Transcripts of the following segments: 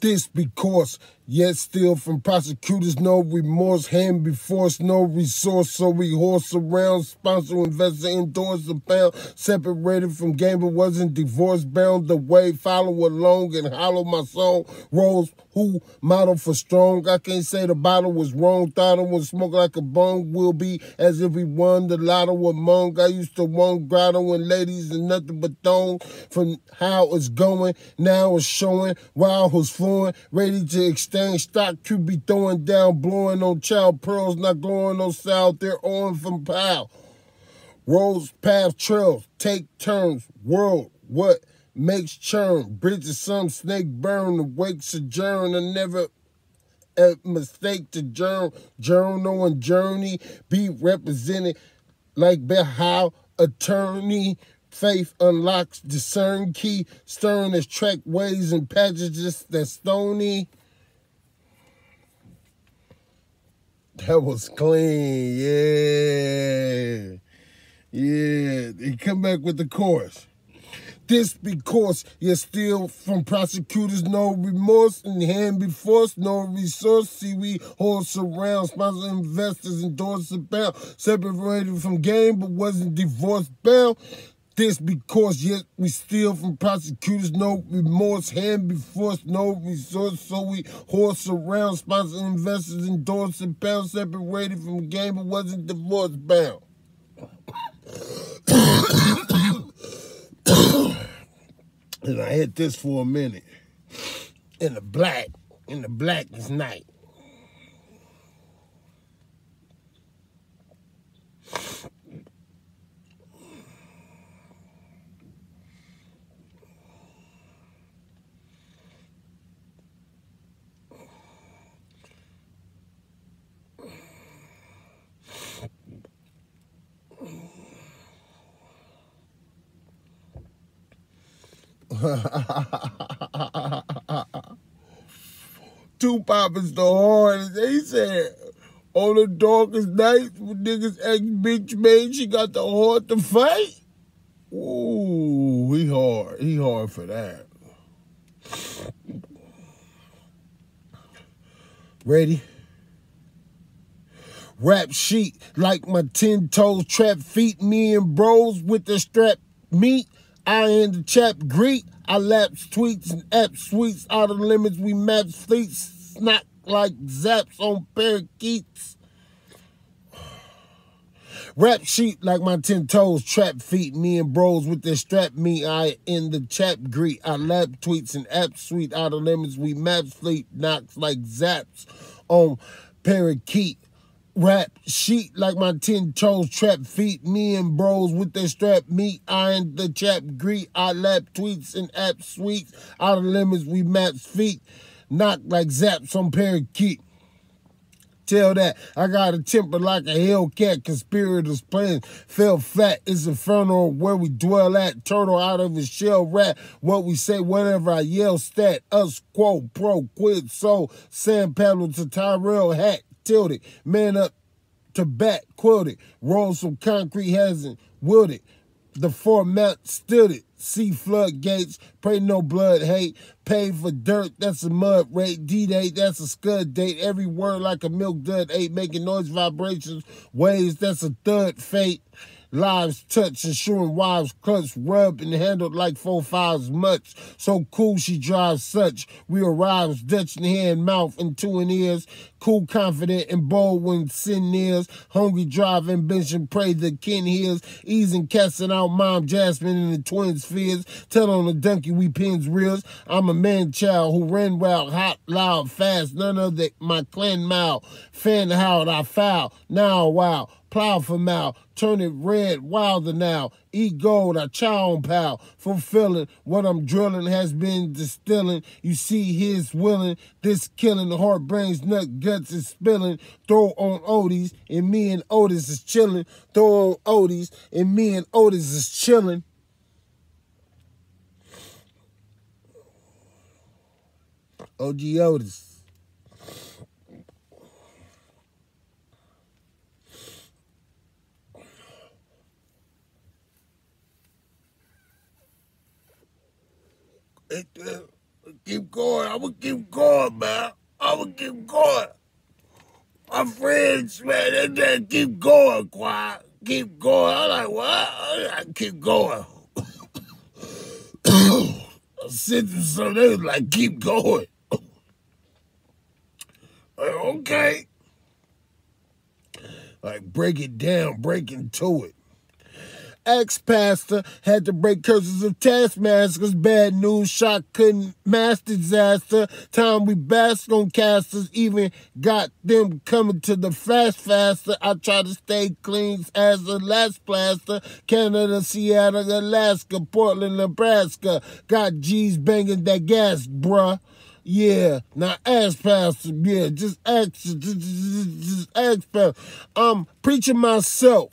This because, yet still from prosecutors, no remorse, hand before us, no resource, so we horse around, sponsor, investor, endorse, abound, separated from game but wasn't divorce bound, the way, follow along and hollow my song, rose, who, model for strong, I can't say the bottle was wrong, thought it was smoke like a bong, will be as if we won the lotto among, I used to want grotto and ladies and nothing but thong, from how it's going, now it's showing, while who's flowing, ready to exchange stock, to be throwing down, blowing on child pearls, not glowing on south, they're on from pal. Roads, path, trails, take turns, world, what makes churn, bridges some snake burn, the wake sojourn, and never a mistake to journal and journey, be represented like Behal, attorney, faith unlocks discern key, stern as track ways and passages that stony. That was clean, yeah. Yeah, they come back with the chorus. This because you're still from prosecutors, no remorse, in hand before us, no resource. See, we horse around, sponsor investors, endorse about, separated from game, but wasn't divorce bound. This because yet we steal from prosecutors, no remorse, hand before us, no resource, so we horse around, sponsor investors, endorse about, separated from game, but wasn't divorce bound. And I hit this for a minute. In the blackest night. Tupac is the hardest. He said, on the darkest nights when niggas act bitch made, she got the heart to fight. Ooh, he hard. He hard for that. Ready? Rap sheet like my 10 toes, trap feet, me and bros with the strap meat. I and the chap greet. I laps tweets and app sweets out of the limits. We map fleets, snack like zaps on parakeets. Rap sheet like my 10 toes, trap feet, me and bros with their strap me. I in the chap greet. I lap tweets and app sweet out of limits. We map fleet knocks like zaps on parakeet. Rap sheet like my 10 toes, trap feet, me and bros with their strap meat, I and the chap greet, I lap tweets and app sweets, out of limits we maps feet, knock like zaps on parakeet. Tell that I got a temper like a Hellcat, conspirators playing, fell flat, it's inferno where we dwell at, turtle out of his shell rat, what we say, whatever I yell, stat, us, quo, pro, quid, so, sand paddle to Tyrell hat, tilted, man up to bat, quilted, roll some concrete, hasn't wilted, the format stood it, see floodgates, pray no blood hate, pay for dirt, that's a mud rate, D-Day, that's a scud date, every word like a milk dud ate, making noise vibrations, waves, that's a thud fate, lives touch, ensuring wives clutch, rubbed and handled like 4-5s much. So cool she drives such. We arrives, Dutch in hand, mouth and 2 in ears. Cool, confident, and bold when sin nears. Hungry, drive, ambition, pray the kin hears. Easing, casting out mom, Jasmine, and the twins' fears. Tell on the donkey we pins reels. I'm a man child who ran wild, hot, loud, fast. None of my clan mouth. Fan howled, I foul. Now, wow. Plow for mal, turn it red, wilder now. Eat gold, I chow on pal. Fulfilling what I'm drilling has been distilling. You see his willing, this killing. The heart, brains, nut, guts is spilling. Throw on Otis, and me and Otis is chilling. Throw on Otis, and me and Otis is chilling. OG Otis. Keep going. I'm gonna keep going, man. I'm gonna keep going. My friends, man, they keep going, quiet. Keep going. I'm like, what? I keep going. I said to some, they was like, keep going. Like, okay. Like, break it down, break into it. Ex-pastor had to break curses of taskmasters. Bad news shot couldn't master disaster. Time we bask on casters. Even got them coming to the faster. I try to stay clean as a last plaster. Canada, Seattle, Alaska, Portland, Nebraska. Got G's banging that gas, bruh. Yeah, now ask pastor, yeah, just ask pastor. I'm preaching myself.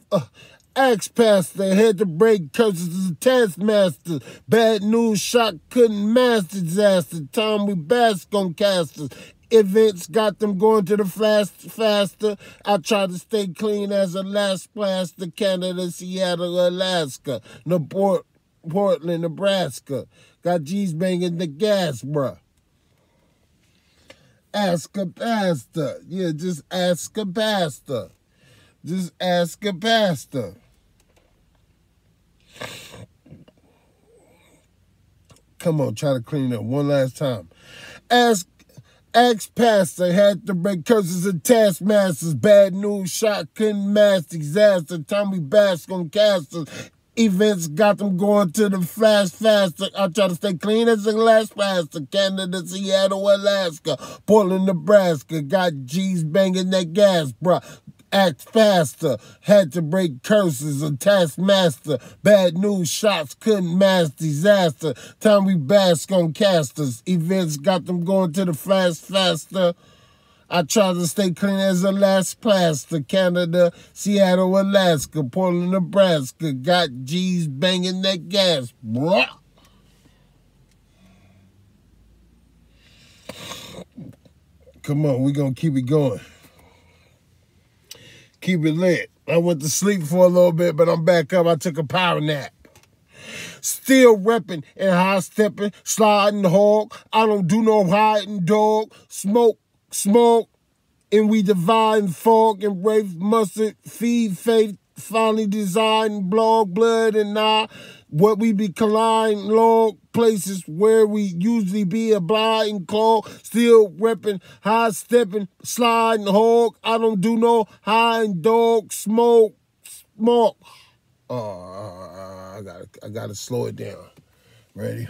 Ask pastor, had to break curses as a taskmaster. Bad news shot couldn't master disaster. Time we bask on casters. Events got them going to the faster. I try to stay clean as a last plaster. Canada, Seattle, Alaska. Portland, Nebraska. Got G's banging the gas, bruh. Ask a pastor. Yeah, just ask a pastor. Just ask a pastor. Come on, try to clean it up one last time. Ex-pastor had to break curses of taskmasters. Bad news shot couldn't mask disaster. Time we bask on casters. Events got them going to the faster. I try to stay clean as a glass plaster. Canada, Seattle, Alaska, Portland, Nebraska. Got G's banging that gas, bruh. Act faster, had to break curses, a taskmaster. Bad news shots couldn't mask disaster. Time we bask on casters. Events got them going to the faster. I try to stay clean as a last plaster. Canada, Seattle, Alaska, Portland, Nebraska. Got G's banging that gas, bruh. Come on, we gonna keep it going. Keep it lit. I went to sleep for a little bit, but I'm back up. I took a power nap. Still repping and high stepping, sliding hog. I don't do no hiding dog. Smoke, and we divine fog and Rafe mustard, feed faith, finally design, blog, blood, and I. What we be colliding, log, places where we usually be a blind call, still repping, high stepping, sliding hog. I don't do no high and dog, smoke. Oh, I gotta slow it down. Ready?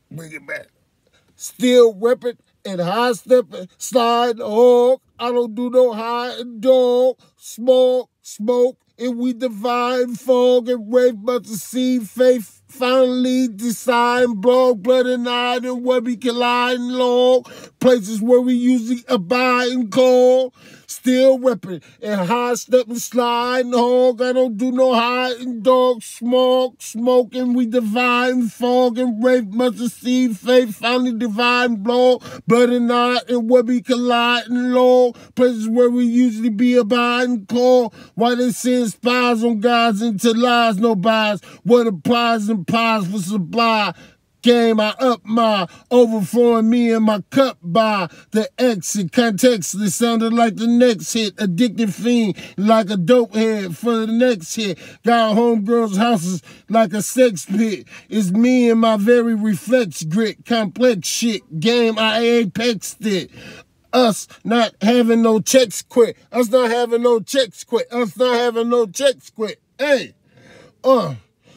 Bring it back. Still repping and high stepping, sliding hog. I don't do no high and dog, smoke, and we divine fog and rave, but to see faith finally decide, blog, blood, and iron, and where we collide and log, places where we usually abide and call. Still repping and high stepping, sliding hog. I don't do no high and dog, smoke, and we divine fog and rave, must see faith finally divine blog, blood and iron, and where we collide and log, places where we usually be abide and call. Why they send spies on guys into lies, no buys. What applies and pies for supply. Game, I up my overflowing me and my cup by the exit. Contextless sounded like the next hit. Addicted fiend like a dope head for the next hit. Got homegirls' houses like a sex pit. It's me and my very reflex grit. Complex shit. Game, I apexed it. Us not having no checks quit. Us not having no checks quit. Us not having no checks quit. Hey,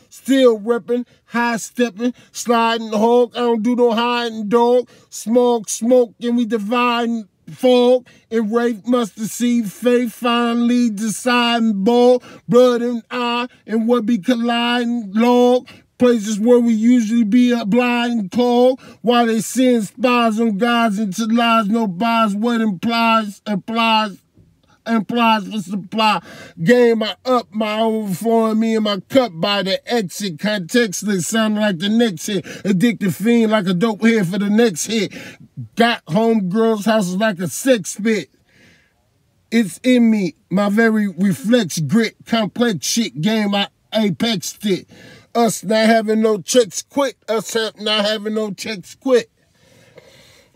still repping, high stepping, sliding hog. I don't do no hiding dog. Smoke, and we divine fog. And rape must deceive faith. Finally deciding ball, blood and eye, and what be colliding log. Places where we usually be a blind call. While they send spies on guys into lies, no buys. What implies for supply. Game, I up my overflowing me and my cup by the exit. Contextless sounding like the next hit. Addicted fiend like a dope head for the next hit. Got homegirls' houses like a sex pit. It's in me, my very reflex grit. Complex shit. Game, I apexed it. Us not having no checks quit. Us not having no checks quit.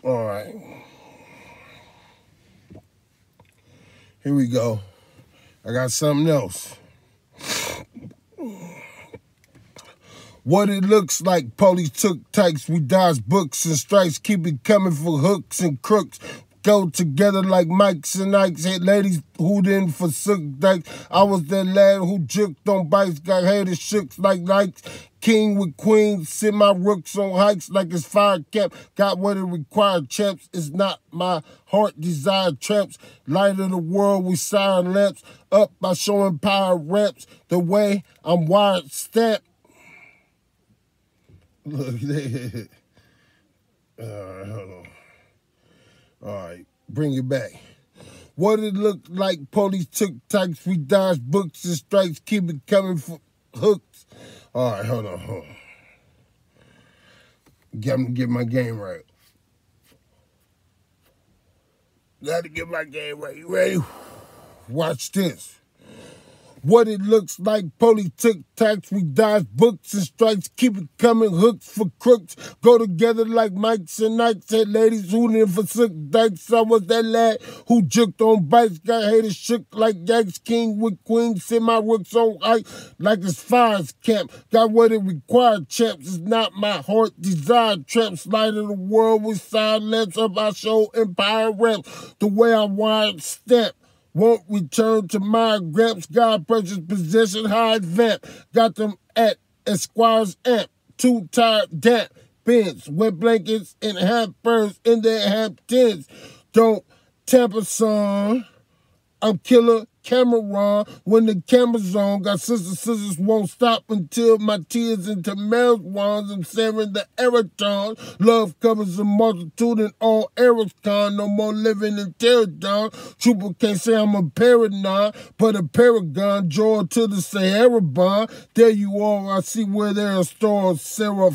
All right. Here we go. I got something else. What it looks like, police took takes, we dodge books and strikes, keep it coming for hooks and crooks. Go together like Mikes and Ikes, hit ladies who didn't forsook dikes. I was that lad who juked on bikes, got haters shook like Nikes. King with queens, send my rooks on hikes like it's fire cap. Got what it required, champs. It's not my heart desired traps. Light of the world, we siren lamps. Up by showing power reps. The way I'm wired, step. Look, all right, hold on. All right, bring it back. What it looked like, police took takes, we dodged books and strikes, keep it coming for hooks. All right, hold on. Get my game right. Gotta get my game right. You ready? Watch this. What it looks like, police took tax, we dodge books and strikes, keep it coming, hooks for crooks, go together like Mikes and Nikes, had ladies who didn't forsook dikes. I was that lad who juked on bikes, got haters shook like Yanks, king with queens, send my rooks on ice like it's fires camp, got what it required, champs. It's not my heart desired traps, light of the world with silence of our show empire reps, the way I wired step. Won't return to my gramps, God precious possession, high vamp. Got them at Esquire's amp, too tired damp. Bins, wet blankets, and hampers in their Hamptons. Don't tamper, son. I'm Killer Cameron. When the camera's on, got scissors won't stop until my tears into Mel's wands. I'm sharing the Eraton. Love covers a multitude and all eras con. No more living in terror. Trooper can't say I'm a paranoid, but a paragon. Draw to the Sahara bond. There you are. I see where there are stores. Sarah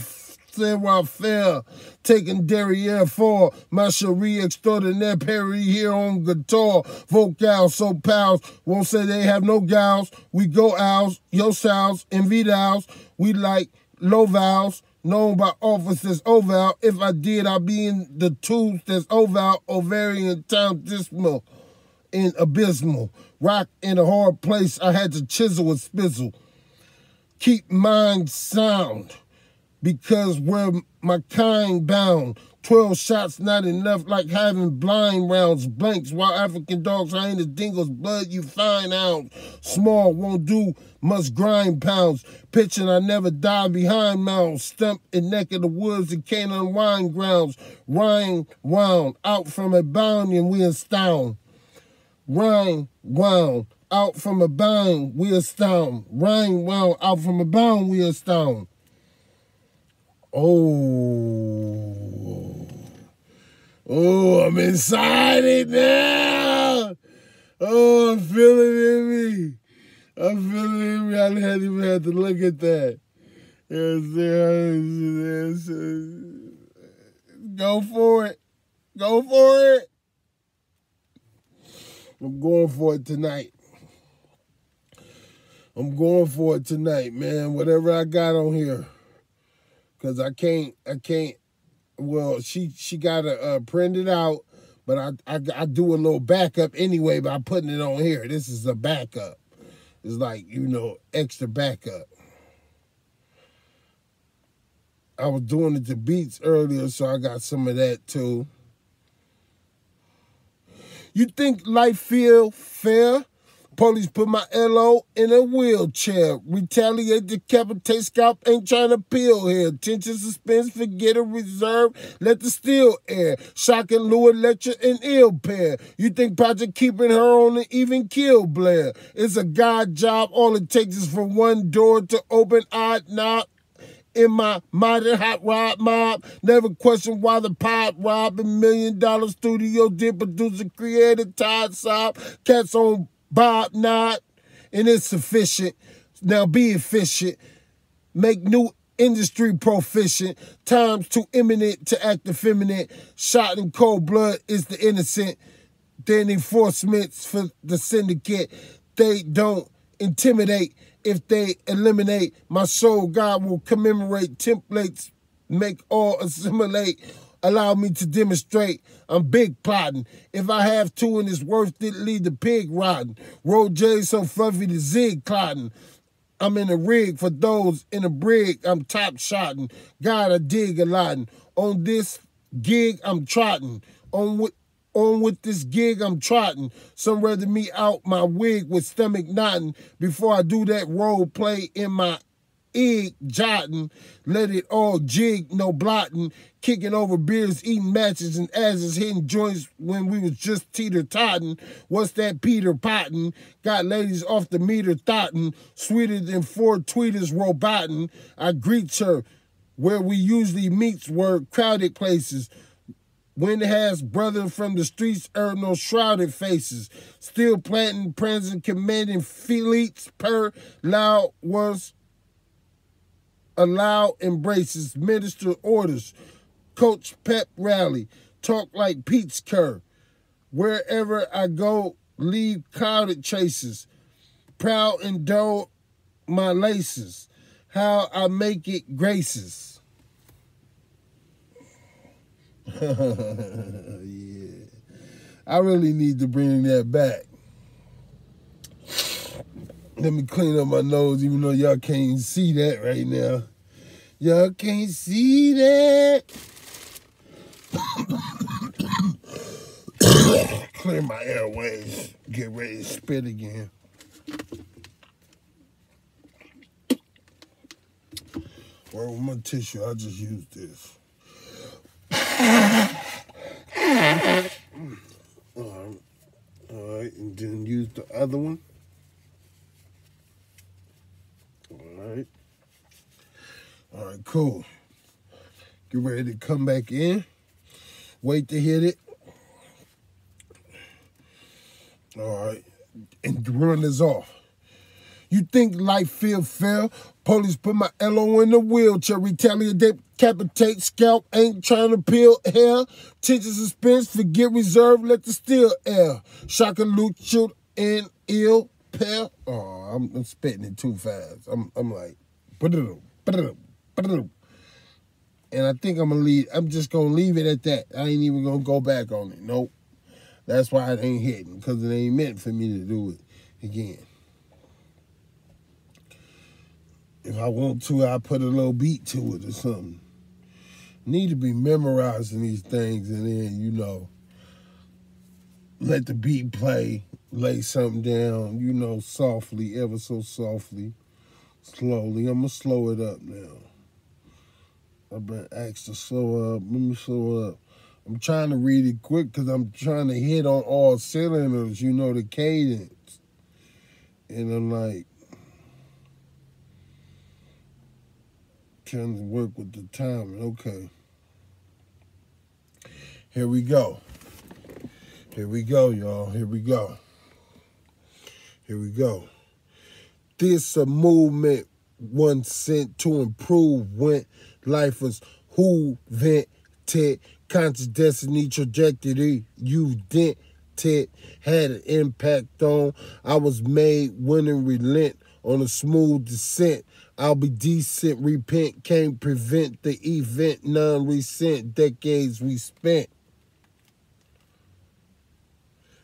Fair, taking Derriere for my Cherie extraordinaire Perry here on guitar. Vocal, so pals, won't say they have no gals. We go owls, yo sounds, envy dowels. We like low vowels, known by officers oval. If I did, I'd be in the tubes that's oval, ovarian time dismal, in abysmal. Rock in a hard place, I had to chisel a spizzle. Keep mind sound. Because where my kind bound, 12 shots not enough, like having blind rounds, blanks, while African dogs hyenas, dingoes, blood you find ounce. Small won't do, must grind pounds. Pitching I never die behind mounds, stump in neck of the woods and can't unwind grounds. Rhyme wound, out from a bound and we astound. Rhyme wound, out from a bound, we astound. Rhyme wound, out from a bound, we astound. Oh, I'm inside it now. Oh, I'm feeling it in me. I'm feeling it in me. I didn't even have to look at that. Yes, go for it. Go for it. I'm going for it tonight. I'm going for it tonight, man. Whatever I got on here. Because I can't, well, she got to print it out, but I do a little backup anyway by putting it on here. This is a backup. It's like, extra backup. I was doing it to beats earlier, so I got some of that too. You think life feel fair? Police put my LO in a wheelchair. Retaliate, decapitate, scalp, ain't trying to peel here. Tension, suspense, forget a reserve, let the steel air. Shocking Lure lecture and ill pair. You think Project keeping her on the even kill Blair? It's a God job, all it takes is for one door to open, odd knob. In my modern hot rod mob, never question why the pot robbed. $1 million studio did producer, creator, Todd Sob. Cats on Bob Knott, and it's sufficient. Now be efficient. Make new industry proficient. Times too imminent to act effeminate. Shot in cold blood is the innocent. Then enforcements for the syndicate. They don't intimidate. If they eliminate my soul, God will commemorate templates, make all assimilate. Allow me to demonstrate I'm big plotting. If I have to and it's worth it, leave the pig rotten. Roll J so fluffy the zig clotting. I'm in a rig for those in a brig. I'm top shotting. God, I dig a lot. On this gig, I'm trotting. On with this gig, I'm trotting. Some rather me out my wig with stomach knotting. Before I do that role play in my egg jotting, let it all jig, no blotting, kicking over beers, eating matches and asses, hitting joints when we was just teeter-totting. What's that Peter Potting? Got ladies off the meter thotting, sweeter than 4 tweeters roboting. I greet her where we usually meets were crowded places. When it has brother from the streets, no shrouded faces. Still planting, prancing, commanding fleets per loud was allow embraces, minister orders, coach pep rally, talk like Pete's Kerr. Wherever I go, leave clouded traces, proud and dull my laces, how I make it graces. Yeah, I really need to bring that back. Let me clean up my nose, even though y'all can't see that right now. Y'all can't see that. Clear my airways. Get ready to spit again. Well, with my tissue, I just used this. All right, and then use the other one. All right, cool. Get ready to come back in. Wait to hit it. All right, and run this off. You think life feel fair? Police put my LO in the wheelchair. Retaliate, decapitate, scalp, ain't trying to peel hair. Tension suspense, forget reserve, let the steel air. Shaka loot, shoot, and ill pair. Oh, I'm spitting it too fast. I'm like, and I think I'm just gonna leave it at that. I ain't even gonna go back on it. Nope. That's why it ain't hitting, because it ain't meant for me to do it again. If I want to, I'll put a little beat to it or something. Need to be memorizing these things and then, you know, let the beat play, lay something down, you know, softly, ever so softly, slowly. I'm going to slow it up now. I've been asked to slow up. Let me slow up. I'm trying to read it quick because I'm trying to hit on all cylinders, you know, the cadence. And I'm like, trying to work with the timing. Okay. Here we go. Here we go, y'all. Here we go. Here we go. This a movement one sent to improve when life was who vented conscious destiny trajectory you dented had an impact on. I was made winning relent on a smooth descent. I'll be decent, repent, can't prevent the event, non-recent decades we spent.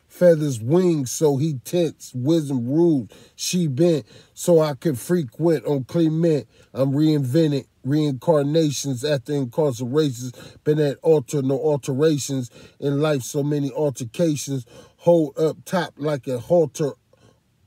Feathers wings, so he tense, wisdom rules, she bent, so I could frequent on Clement. I'm reinvented, reincarnations after incarcerations, been at altar, no alterations, in life so many altercations, hold up top like a halter,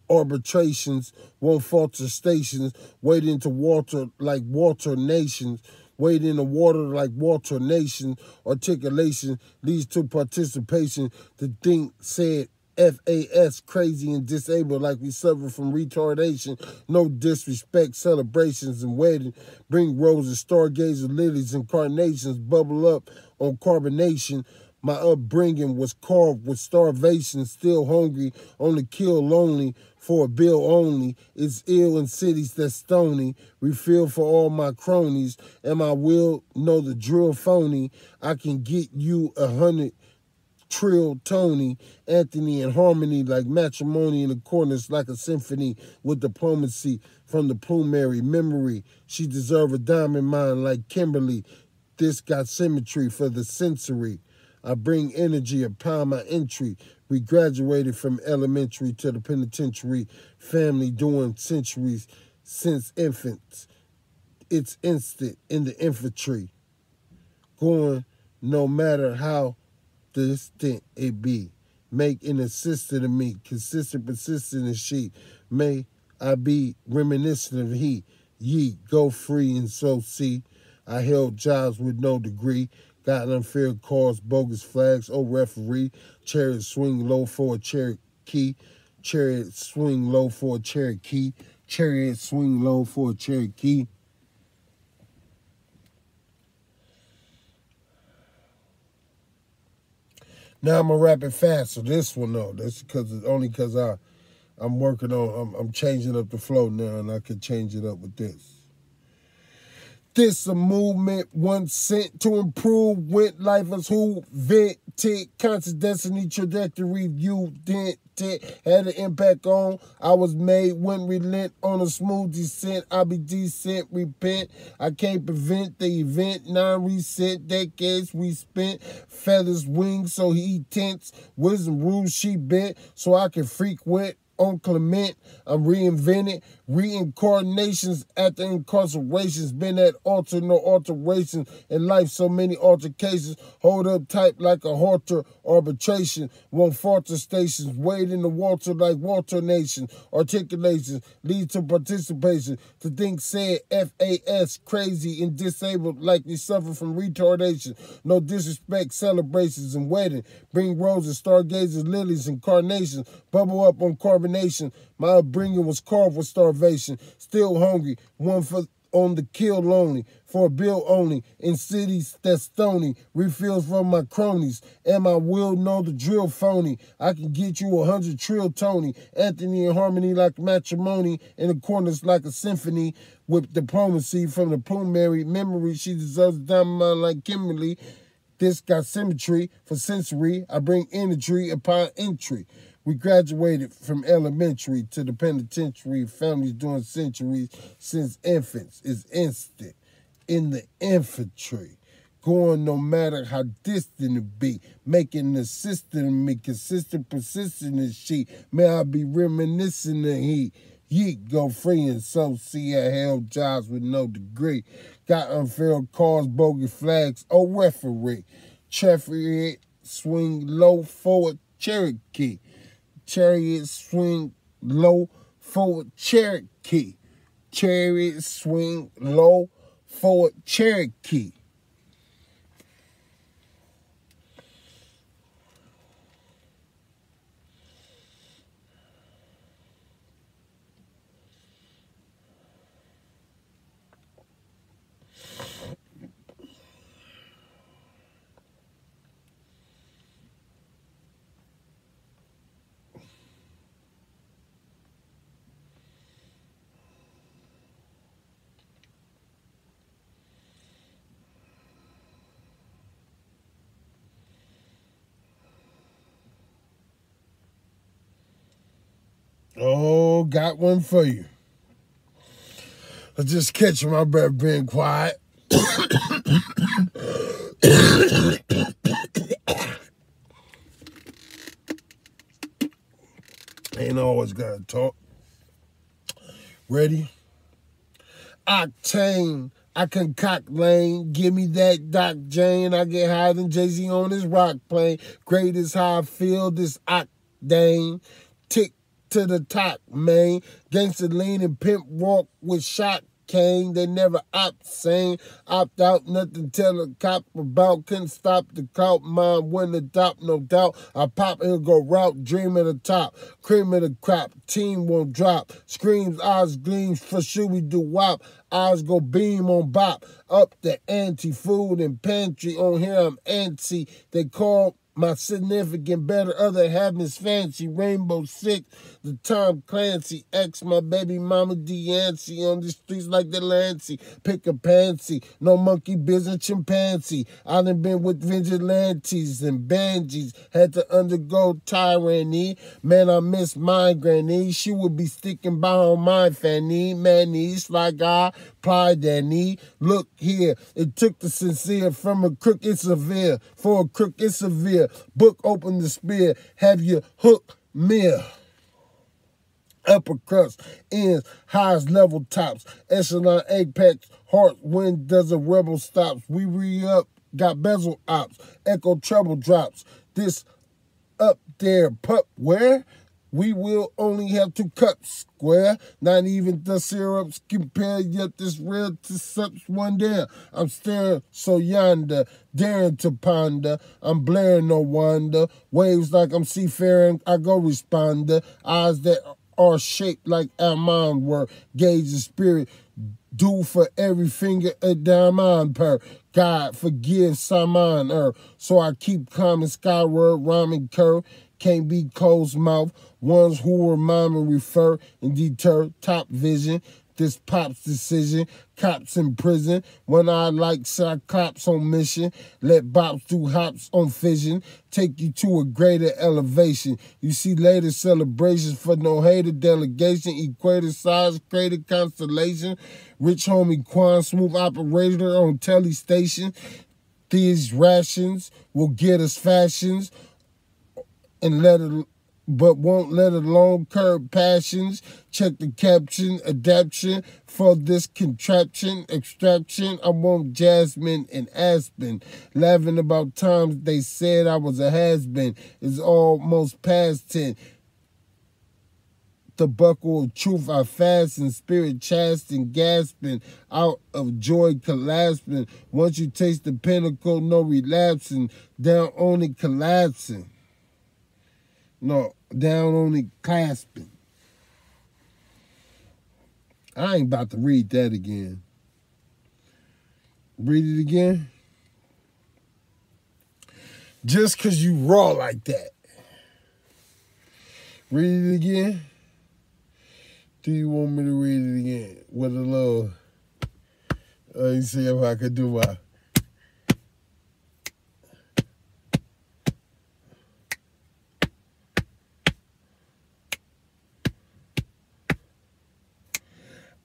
arbitrations, won't falter stations, waiting to water like water nations, wade in the water like water nation, articulation leads to participation, the think said FAS crazy and disabled like we suffer from retardation, no disrespect, celebrations and wedding, bring roses, stargazers, lilies and carnations, bubble up on carbonation. My upbringing was carved with starvation, still hungry, on the kill lonely, for a bill only. It's ill in cities that's stony, refill for all my cronies, and my will know the drill phony. I can get you 100 Trill Tony, Anthony and harmony like matrimony in the corners like a symphony with diplomacy from the plumery memory. She deserve a diamond mine like Kimberly. This got symmetry for the sensory. I bring energy upon my entry. We graduated from elementary to the penitentiary. Family doing centuries since infants. It's instant in the infantry. Going no matter how distant it be. Make an assistant of me. Consistent, persistent as she. May I be reminiscent of he. Ye go free and so see. I held jobs with no degree. Got unfair calls, bogus flags. Oh, referee. Chariot swing low for a Cherokee. Chariot swing low for a Cherokee. Chariot swing low for a Cherokee. Now I'm gonna rap it fast. So this one though, that's because I'm working on I'm changing up the flow now, and I could change it up with this. This a movement once sent to improve with life as who vented conscious destiny trajectory you dented had an impact on. I was made when relent on a smooth descent. I be decent, repent. I can't prevent the event. Non-reset decades we spent. Feathers wings so he tense. Wisdom rules she bent so I can frequent. On Clement, I'm reinvented. Reincarnations after incarcerations. Been at altar, no alterations. In life, so many altercations. Hold up tight like a halter. Arbitration. Won't falter stations. Wade in the water like Walter Nation. Articulations lead to participation. To think said FAS. Crazy and disabled like we suffer from retardation. No disrespect, celebrations and wedding. Bring roses, stargazers, lilies, and carnations. Bubble up on carbonation. My upbringing was carved with starvation. Still hungry, one for on the kill lonely, for a bill only, in cities that's stony, refills from my cronies, and my will know the drill phony. I can get you 100 trill Tony, Anthony and harmony like matrimony, in the corners like a symphony, with diplomacy from the plumery memory. She deserves a diamond mine like Kimberly. This got symmetry for sensory. I bring energy upon entry. We graduated from elementary to the penitentiary. Families doing centuries since infants is instant in the infantry. Going no matter how distant it be. Making the system of me consistent, persistent as she. May I be reminiscent of he. Yeet go free and so see I held jobs with no degree. Got unfair calls, bogus flags. Oh, referee. Chariot swing low forward Cherokee. Chariot swing low forward Cherokee. Chariot swing low forward Cherokee. Oh, got one for you. I just catch my breath being quiet. Ain't always gotta talk. Ready? Octane. I concoct lane. Give me that Doc Jane. I get higher than Jay-Z on his rock plane. Great is how I feel this octane. Tick to the top, man. Gangster lean and pimp walk with shot cane. They never opt sane. Opt out, nothing tell a cop about. Couldn't stop the cop. Mine win the dop, no doubt. I pop, he'll go route. Dream at the top. Cream of the crop. Team won't drop. Screams, eyes gleams. For sure we do wop. Eyes go beam on bop. Up the ante. Food and pantry. On here I'm antsy. They call My significant better other half is fancy. Rainbow Six, the Tom Clancy. Ex my baby mama Deancy. On the streets like the Lancy. Pick a pantsy. No monkey business chimpanzee. I done been with vigilantes and banjies. Had to undergo tyranny. Man, I miss my granny. She would be sticking by on my fanny. Manies like I plied that knee. Look here, it took the sincere from a crook, it's severe. For a crook, it's severe. Book open the spear, have your hook mirror. Upper crust, ends, highest level tops. Echelon apex, heart, when does a rebel stops? We re-up, got bezel ops. Echo treble drops. This up there, pup, where? We will only have to cut square. Not even the syrups compare, yet this real to such one there. I'm staring so yonder, daring to ponder. I'm blaring no wonder. Waves like I'm seafaring, I go responder. Eyes that are shaped like almond were. Gauge the spirit, do for every finger a diamond per. God forgive Simon so I keep calm and skyward, rhyming curve. Can't be closed mouth. Ones who remind and refer and deter. Top vision. This pop's decision. Cops in prison. When I like Cyclops on mission. Let bops do hops on fission. Take you to a greater elevation. You see later celebrations for no hater delegation. Equator size, crater constellation. Rich homie Quan, smooth operator on telly station. These rations will get us fashions. And but won't let alone curb passions. Check the caption, adaption for this contraption, extraction. I want Jasmine and Aspen. Laughing about times they said I was a has-been. It's almost past 10. The buckle of truth I fasten, spirit chasten, gasping, out of joy collapsing. Once you taste the pinnacle, no relapsing, down only collapsing. No, down only clasping. I ain't about to read that again. Read it again. Just because you raw like that. Read it again. Do you want me to read it again? With a little, let me see if I could do my...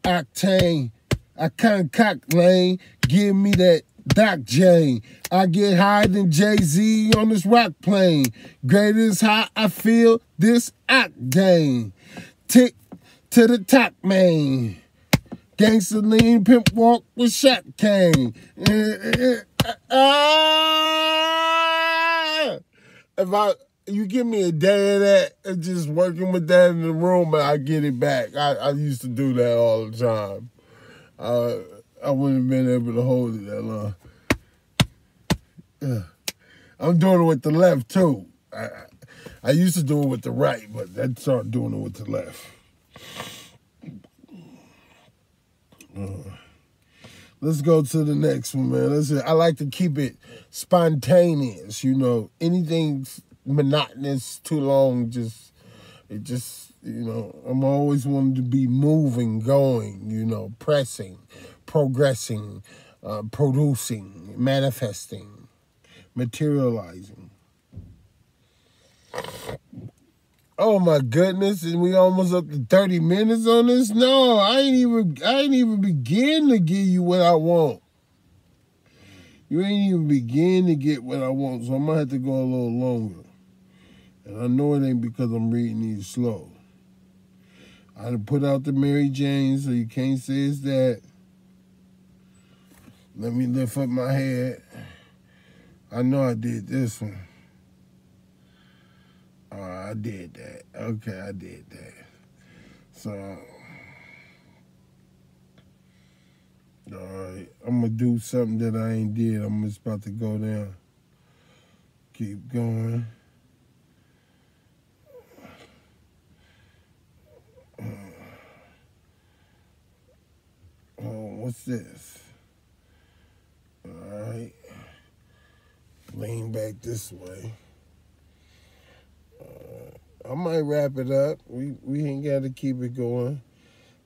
Octane, I concoct lane, give me that Doc Jane. I get higher than Jay-Z on this rock plane. Great as how I feel this octane. Tick to the top, man. Gangsta lean, pimp walk with shot cane. If you give me a day of that and just working with that in the room, and I get it back. I used to do that all the time. I wouldn't have been able to hold it that long. I'm doing it with the left, too. I used to do it with the right, but I started doing it with the left. Let's go to the next one, man. I like to keep it spontaneous, you know. Anything monotonous too long, I'm always wanting to be moving, going, you know, pressing, progressing, producing, manifesting, materializing. Oh my goodness, and we almost up to 30 minutes on this? No, I ain't even begin to give you what I want. You ain't even begin to get what I want, so I'm gonna have to go a little longer. And I know it ain't because I'm reading these slow. I done put out the Mary Jane, so you can't say it's that. Let me lift up my head. I know I did this one. Oh, I did that. Okay, I did that. So, all right, I'm gonna do something that I ain't did. I'm just about to go down. Keep going. Oh, what's this? All right. Lean back this way. I might wrap it up. We ain't got to keep it going.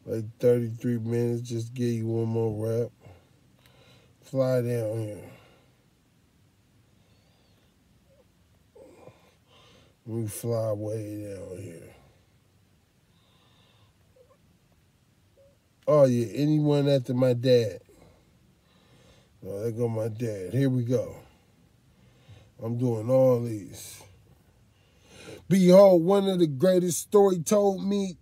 Like 33 minutes, just give you one more rap. Fly down here. We fly way down here. Oh yeah, anyone after my dad. Oh, there go my dad. Here we go. I'm doing all these. Behold, one of the greatest story told me.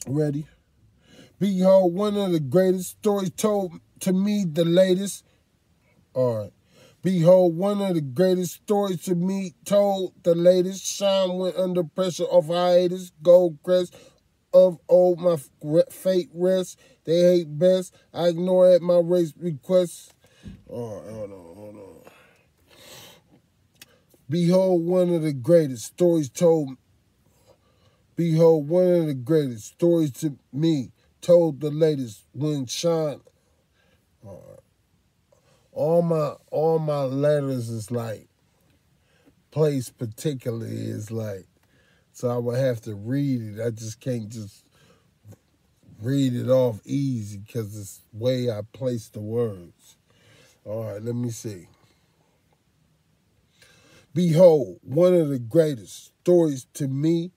Ready? Behold, one of the greatest stories told to me, the latest. All right. Behold, one of the greatest stories to me told, the latest. Shine went under pressure of hiatus. Gold crest of old, my fate rest. They hate best. I ignore at my race requests. All right, hold on. Behold, one of the greatest stories told. Behold, one of the greatest stories to me told, the latest. When shine. All right. All my letters is like place particularly is like, so I would have to read it. I just can't just read it off easy because it's the way I place the words. All right, let me see. Behold, one of the greatest stories to me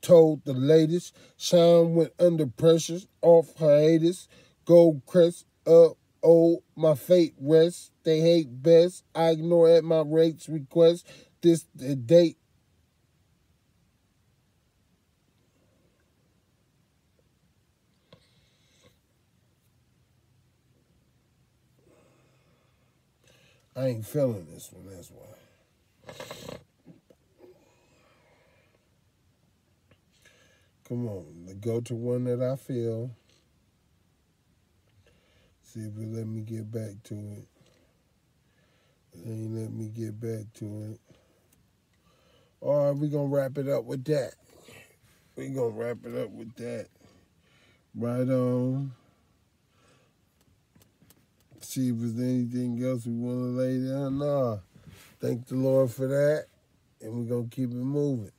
told, the latest. Shine went under pressure, off hiatus. Gold crest up, oh, my fate rests. They hate best. I ignore at my rates request. This the date. I ain't feeling this one, that's why. Come on, go to one that I feel. See if it let me get back to it. It ain't let me get back to it. All right, we're going to wrap it up with that. We're going to wrap it up with that. Right on. See if there's anything else we want to lay down. Nah. Thank the Lord for that. And we're going to keep it moving.